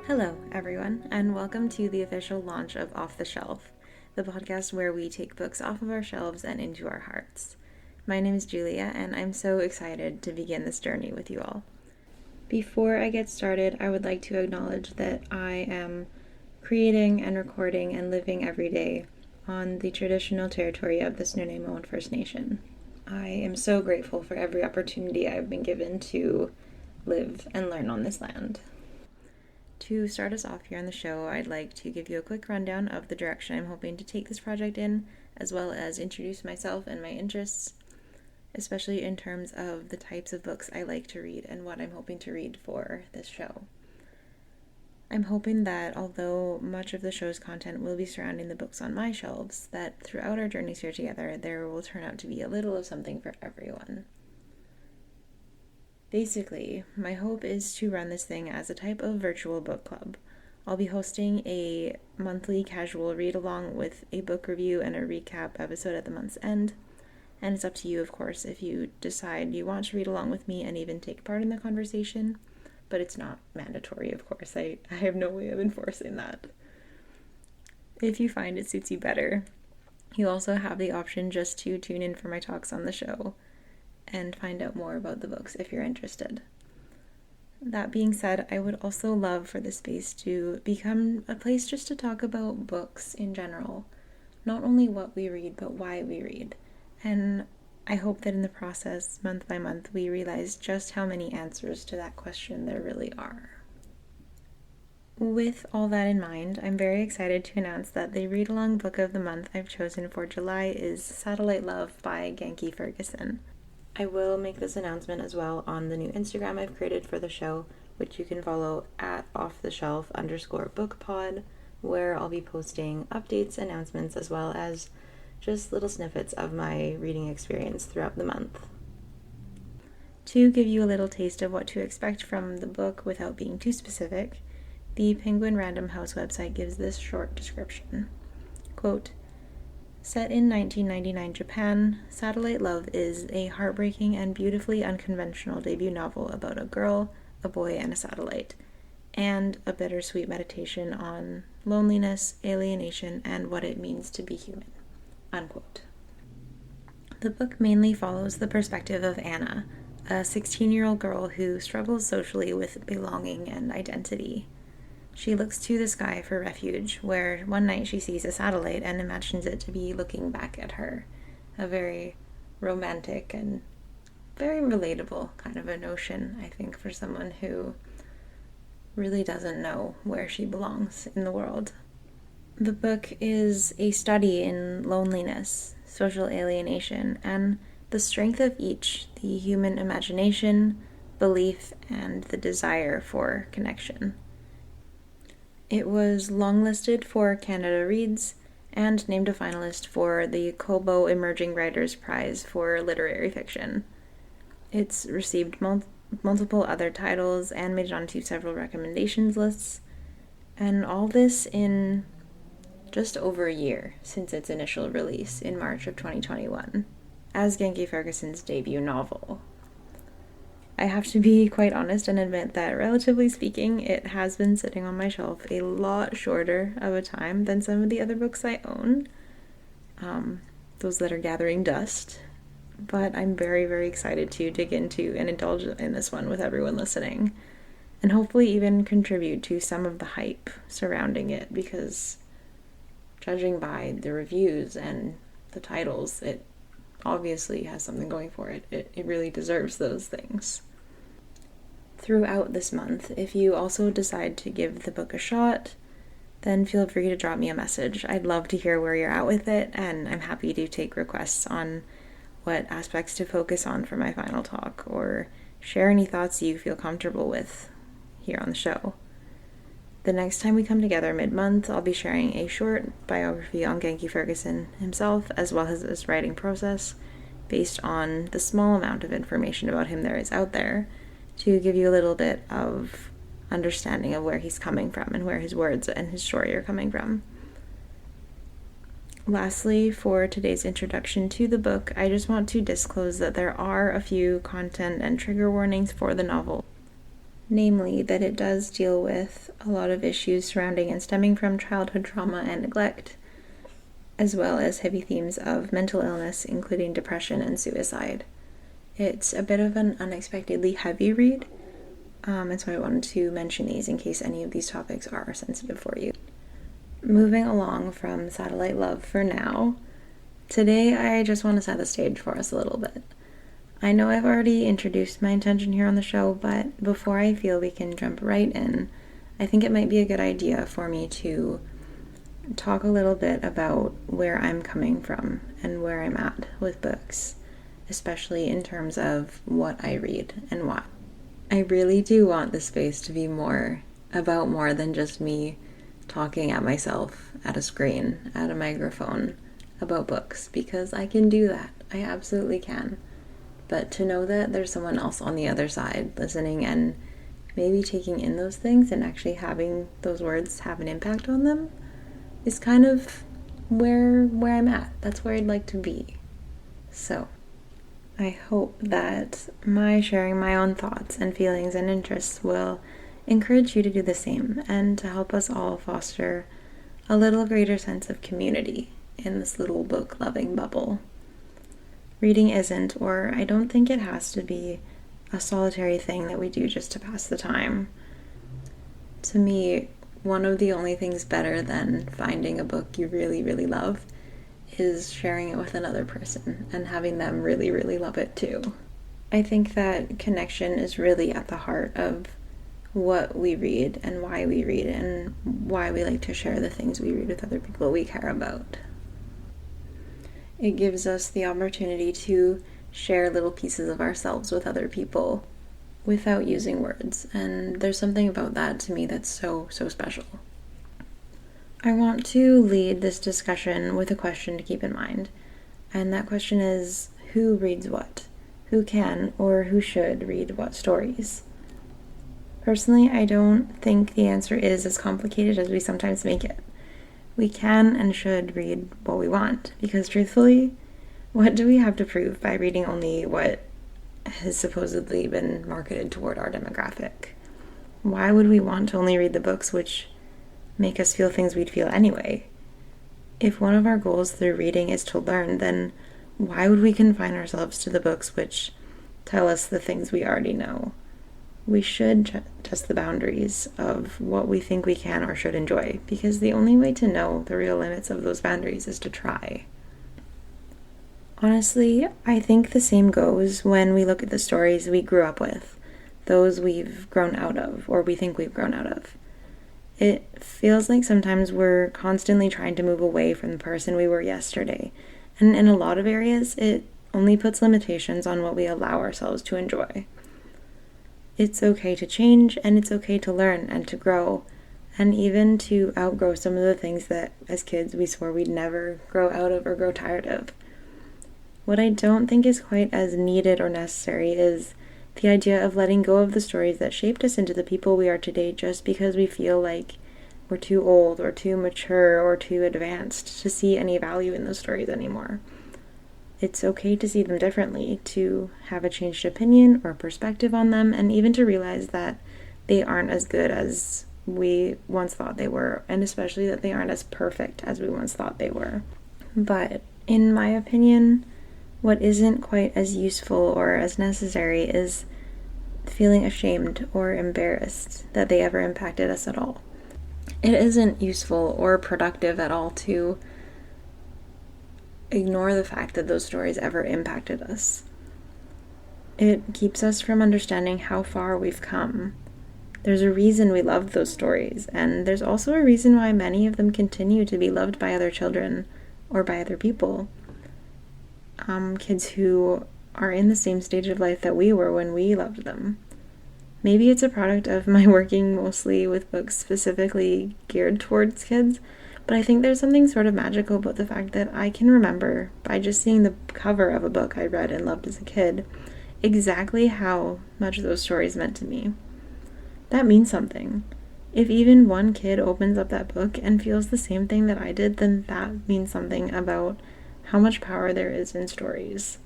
Hello, everyone, and welcome to the official launch of Off the Shelf, the podcast where we take books off of our shelves and into our hearts. My name is Julia, and I'm so excited to begin this journey with you all. Before I get started, I would like to acknowledge that I am creating and recording and living every day on the traditional territory of the Snuneymuxw First Nation. I am so grateful for every opportunity I've been given to live and learn on this land. To start us off here on the show, I'd like to give you a quick rundown of the direction I'm hoping to take this project in, as well as introduce myself and my interests, especially in terms of the types of books I like to read and what I'm hoping to read for this show. I'm hoping that although much of the show's content will be surrounding the books on my shelves, that throughout our journeys here together, there will turn out to be a little of something for everyone. Basically, my hope is to run this thing as a type of virtual book club. I'll be hosting a monthly casual read-along with a book review and a recap episode at the month's end. And it's up to you, of course, if you decide you want to read along with me and even take part in the conversation. But it's not mandatory, of course. I have no way of enforcing that. If you find it suits you better, you also have the option just to tune in for my talks on the show and find out more about the books if you're interested. That being said, I would also love for the space to become a place just to talk about books in general. Not only what we read, but why we read. And I hope that in the process, month by month, we realize just how many answers to that question there really are. With all that in mind, I'm very excited to announce that the read-along book of the month I've chosen for July is Satellite Love by Genki Ferguson. I will make this announcement as well on the new Instagram I've created for the show, which you can follow at offtheshelf_bookpod, where I'll be posting updates, announcements, as well as just little snippets of my reading experience throughout the month. To give you a little taste of what to expect from the book without being too specific, the Penguin Random House website gives this short description. Quote, "Set in 1999 Japan, Satellite Love is a heartbreaking and beautifully unconventional debut novel about a girl, a boy, and a satellite, and a bittersweet meditation on loneliness, alienation, and what it means to be human." Unquote. The book mainly follows the perspective of Anna, a 16-year-old girl who struggles socially with belonging and identity. She looks to the sky for refuge, where one night she sees a satellite and imagines it to be looking back at her. A very romantic and very relatable kind of a notion, I think, for someone who really doesn't know where she belongs in the world. The book is a study in loneliness, social alienation, and the strength of each, the human imagination, belief, and the desire for connection. It was longlisted for Canada Reads and named a finalist for the Kobo Emerging Writers Prize for Literary Fiction. It's received multiple other titles and made it onto several recommendations lists, and all this in just over a year since its initial release in March of 2021 as Genki Ferguson's debut novel. I have to be quite honest and admit that, relatively speaking, it has been sitting on my shelf a lot shorter of a time than some of the other books I own, those that are gathering dust. But I'm very, very excited to dig into and indulge in this one with everyone listening, and hopefully even contribute to some of the hype surrounding it, because judging by the reviews and the titles, it obviously has something going for it. It really deserves those things. Throughout this month, if you also decide to give the book a shot, then feel free to drop me a message. I'd love to hear where you're at with it, and I'm happy to take requests on what aspects to focus on for my final talk, or share any thoughts you feel comfortable with here on the show. The next time we come together mid-month, I'll be sharing a short biography on Genki Ferguson himself, as well as his writing process, based on the small amount of information about him there is out there, to give you a little bit of understanding of where he's coming from and where his words and his story are coming from. Lastly, for today's introduction to the book, I just want to disclose that there are a few content and trigger warnings for the novel. namely that it does deal with a lot of issues surrounding and stemming from childhood trauma and neglect, as well as heavy themes of mental illness, including depression and suicide. It's a bit of an unexpectedly heavy read, and so I wanted to mention these in case any of these topics are sensitive for you. Moving along from Satellite Love for now, today I just want to set the stage for us a little bit. I know I've already introduced my intention here on the show, but before I feel we can jump right in, I think it might be a good idea for me to talk a little bit about where I'm coming from and where I'm at with books, especially in terms of what I read and why. I really do want this space to be more than just me talking at myself at a screen, at a microphone, about books, because I can do that. I absolutely can. But to know that there's someone else on the other side listening and maybe taking in those things and actually having those words have an impact on them is kind of where I'm at. That's where I'd like to be. So I hope that my sharing my own thoughts and feelings and interests will encourage you to do the same and to help us all foster a little greater sense of community in this little book-loving bubble. Reading isn't, or I don't think it has to be, a solitary thing that we do just to pass the time. To me, one of the only things better than finding a book you really, really love is sharing it with another person and having them really, really love it too. I think that connection is really at the heart of what we read and why we read and why we like to share the things we read with other people we care about. It gives us the opportunity to share little pieces of ourselves with other people without using words, and there's something about that to me that's so special. I want to lead this discussion with a question to keep in mind, and that question is, who reads what? Who can or who should read what stories? Personally, I don't think the answer is as complicated as we sometimes make it. We can and should read what we want, because truthfully, what do we have to prove by reading only what has supposedly been marketed toward our demographic? Why would we want to only read the books which make us feel things we'd feel anyway? If one of our goals through reading is to learn, then why would we confine ourselves to the books which tell us the things we already know? We should test the boundaries of what we think we can or should enjoy, because the only way to know the real limits of those boundaries is to try. Honestly, I think the same goes when we look at the stories we grew up with, those we've grown out of, or we think we've grown out of. It feels like sometimes we're constantly trying to move away from the person we were yesterday, and in a lot of areas, it only puts limitations on what we allow ourselves to enjoy. It's okay to change, and it's okay to learn and to grow, and even to outgrow some of the things that, as kids, we swore we'd never grow out of or grow tired of. What I don't think is quite as needed or necessary is the idea of letting go of the stories that shaped us into the people we are today just because we feel like we're too old or too mature or too advanced to see any value in those stories anymore. It's okay to see them differently, to have a changed opinion or perspective on them, and even to realize that they aren't as good as we once thought they were, and especially that they aren't as perfect as we once thought they were. But in my opinion, what isn't quite as useful or as necessary is feeling ashamed or embarrassed that they ever impacted us at all. It isn't useful or productive at all to ignore the fact that those stories ever impacted us. It keeps us from understanding how far we've come. There's a reason we loved those stories, and there's also a reason why many of them continue to be loved by other children or by other people. Kids who are in the same stage of life that we were when we loved them. Maybe it's a product of my working mostly with books specifically geared towards kids, but I think there's something sort of magical about the fact that I can remember, by just seeing the cover of a book I read and loved as a kid, exactly how much those stories meant to me. That means something. If even one kid opens up that book and feels the same thing that I did, then that means something about how much power there is in stories.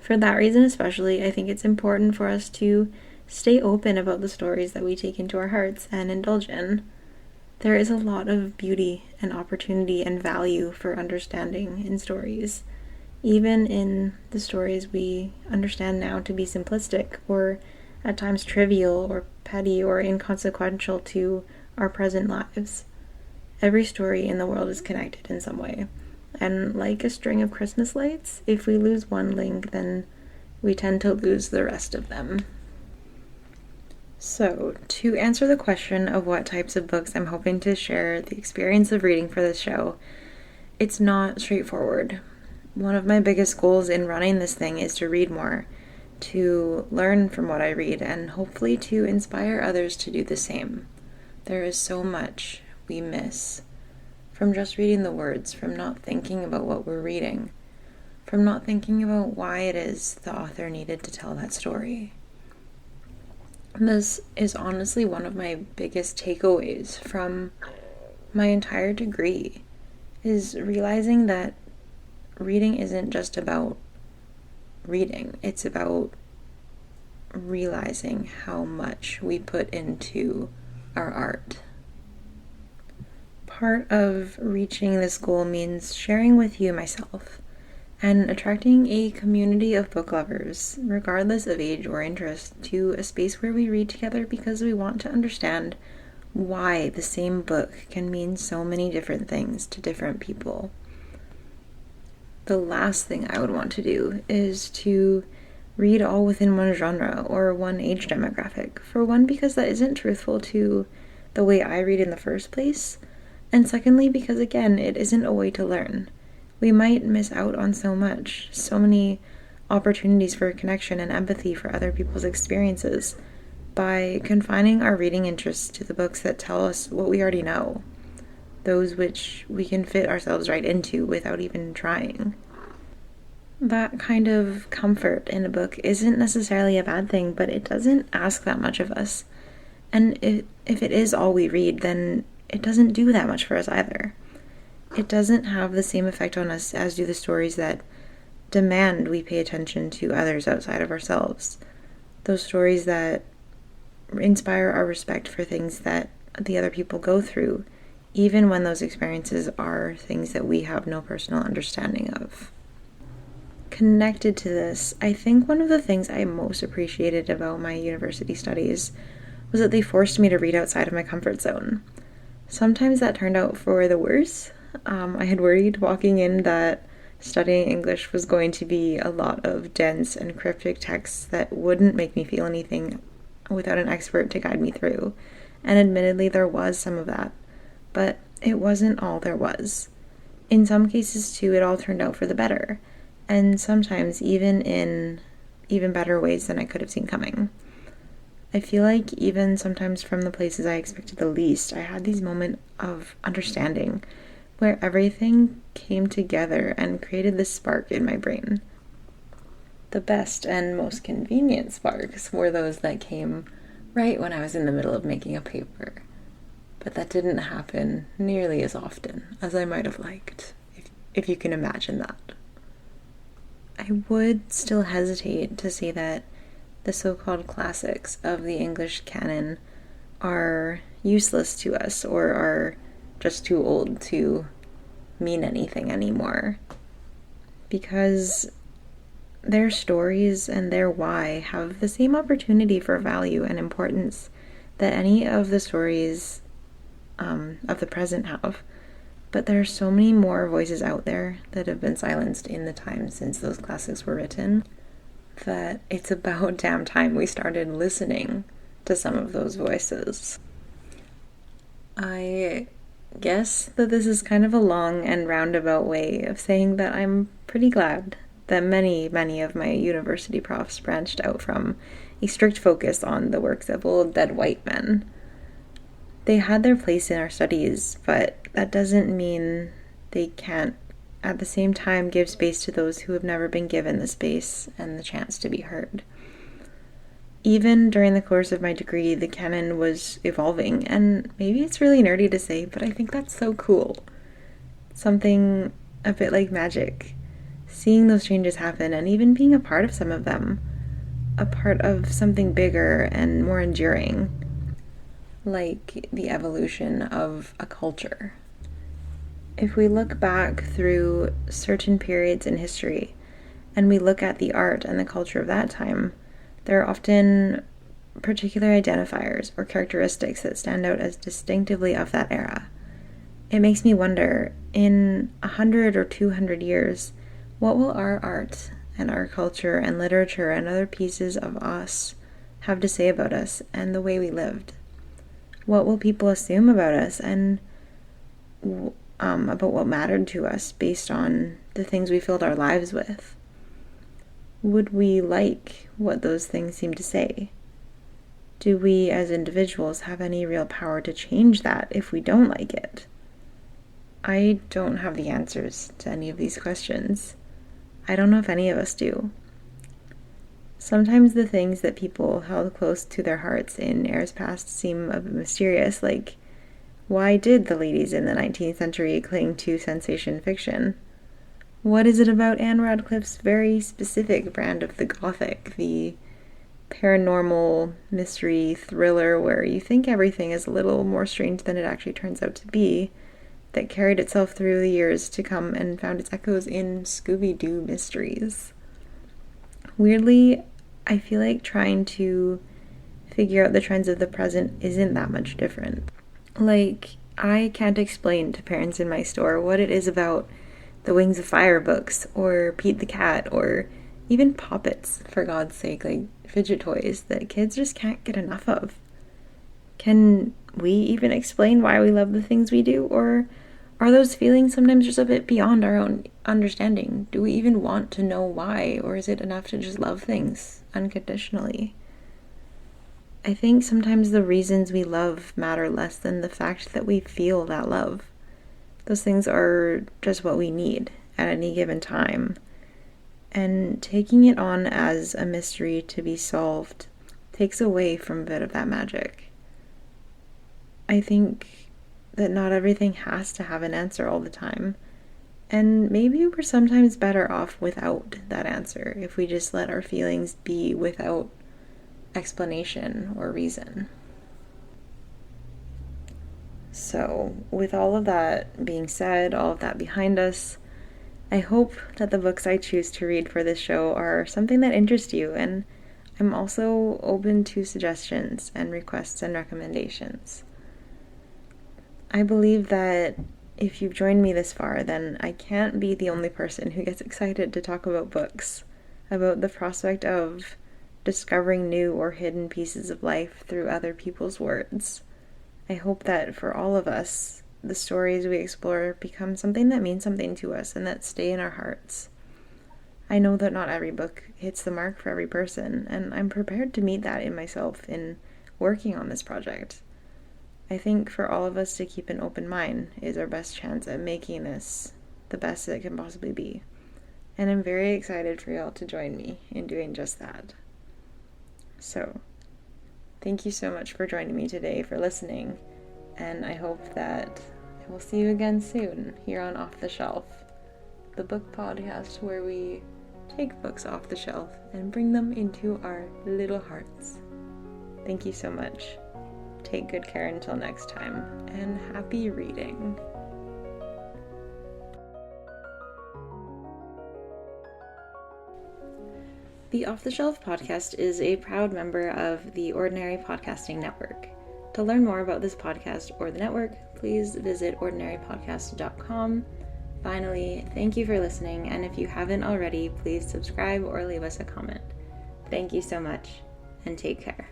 For that reason especially, I think it's important for us to stay open about the stories that we take into our hearts and indulge in. There is a lot of beauty and opportunity and value for understanding in stories, even in the stories we understand now to be simplistic or at times trivial or petty or inconsequential to our present lives. Every story in the world is connected in some way, and like a string of Christmas lights, if we lose one link, then we tend to lose the rest of them. So, to answer the question of what types of books I'm hoping to share the experience of reading for this show, it's not straightforward. One of my biggest goals in running this thing is to read more, to learn from what I read, and hopefully to inspire others to do the same. There is so much we miss from just reading the words, from not thinking about what we're reading, from not thinking about why it is the author needed to tell that story. This is honestly one of my biggest takeaways from my entire degree, is realizing that reading isn't just about reading, it's about realizing how much we put into our art. Part of reaching this goal means sharing with you myself and attracting a community of book lovers, regardless of age or interest, to a space where we read together because we want to understand why the same book can mean so many different things to different people. The last thing I would want to do is to read all within one genre or one age demographic. For one, because that isn't truthful to the way I read in the first place, and secondly, because again, it isn't a way to learn. We might miss out on so much, so many opportunities for connection and empathy for other people's experiences by confining our reading interests to the books that tell us what we already know, those which we can fit ourselves right into without even trying. That kind of comfort in a book isn't necessarily a bad thing, but it doesn't ask that much of us. And if it is all we read, then it doesn't do that much for us either. It doesn't have the same effect on us as do the stories that demand we pay attention to others outside of ourselves. Those stories that inspire our respect for things that the other people go through, even when those experiences are things that we have no personal understanding of. Connected to this, I think one of the things I most appreciated about my university studies was that they forced me to read outside of my comfort zone. Sometimes that turned out for the worse. I had worried walking in that studying English was going to be a lot of dense and cryptic texts that wouldn't make me feel anything without an expert to guide me through. And admittedly, there was some of that, but it wasn't all there was. In some cases, too, it all turned out for the better, and sometimes even in even better ways than I could have seen coming. I feel like even sometimes from the places I expected the least, I had these moments of understanding where everything came together and created this spark in my brain. The best and most convenient sparks were those that came right when I was in the middle of making a paper, but that didn't happen nearly as often as I might have liked, if you can imagine that. I would still hesitate to say that the so-called classics of the English canon are useless to us or are just too old to mean anything anymore, because their stories and their why have the same opportunity for value and importance that any of the stories of the present have. But there are so many more voices out there that have been silenced in the time since those classics were written that it's about damn time we started listening to some of those voices. I guess that this is kind of a long and roundabout way of saying that I'm pretty glad that many of my university profs branched out from a strict focus on the works of old dead white men. They had their place in our studies, but that doesn't mean they can't at the same time give space to those who have never been given the space and the chance to be heard. Even during the course of my degree, the canon was evolving, and maybe it's really nerdy to say, but I think that's so cool. Something a bit like magic. Seeing those changes happen and even being a part of some of them. a part of something bigger and more enduring, like the evolution of a culture. If we look back through certain periods in history and we look at the art and the culture of that time, there are often particular identifiers or characteristics that stand out as distinctively of that era. It makes me wonder, in 100 or 200 years, what will our art and our culture and literature and other pieces of us have to say about us and the way we lived? What will people assume about us and about what mattered to us based on the things we filled our lives with? Would we like what those things seem to say? Do we as individuals have any real power to change that if we don't like it? I don't have the answers to any of these questions. I don't know if any of us do. Sometimes the things that people held close to their hearts in eras past seem a bit mysterious, like, why did the ladies in the 19th century cling to sensation fiction? What is it about Anne Radcliffe's very specific brand of the Gothic, the paranormal mystery thriller where you think everything is a little more strange than it actually turns out to be, that carried itself through the years to come and found its echoes in Scooby-Doo mysteries? Weirdly, I feel like trying to figure out the trends of the present isn't that much different. Like, I can't explain to parents in my store what it is about the Wings of Fire books, or Pete the Cat, or even Poppets, for God's sake, like fidget toys that kids just can't get enough of. Can we even explain why we love the things we do, or are those feelings sometimes just a bit beyond our own understanding? Do we even want to know why, or is it enough to just love things unconditionally? I think sometimes the reasons we love matter less than the fact that we feel that love. Those things are just what we need at any given time. And taking it on as a mystery to be solved takes away from a bit of that magic. I think that not everything has to have an answer all the time. And maybe we're sometimes better off without that answer if we just let our feelings be without explanation or reason. So, with all of that being said, all of that behind us, I hope that the books I choose to read for this show are something that interests you, and I'm also open to suggestions and requests and recommendations. I believe that if you've joined me this far, then I can't be the only person who gets excited to talk about books, about the prospect of discovering new or hidden pieces of life through other people's words. I hope that for all of us, the stories we explore become something that means something to us and that stay in our hearts. I know that not every book hits the mark for every person, and I'm prepared to meet that in myself in working on this project. I think for all of us to keep an open mind is our best chance at making this the best it can possibly be. And I'm very excited for y'all to join me in doing just that. So, thank you so much for joining me today, for listening, and I hope that I will see you again soon here on Off the Shelf, the book podcast where we take books off the shelf and bring them into our little hearts. Thank you so much. Take good care until next time, and happy reading. The Off the Shelf podcast is a proud member of the Ordinary Podcasting Network. To learn more about this podcast or the network, please visit ordinarypodcast.com. Finally, thank you for listening, and if you haven't already, please subscribe or leave us a comment. Thank you so much, and take care.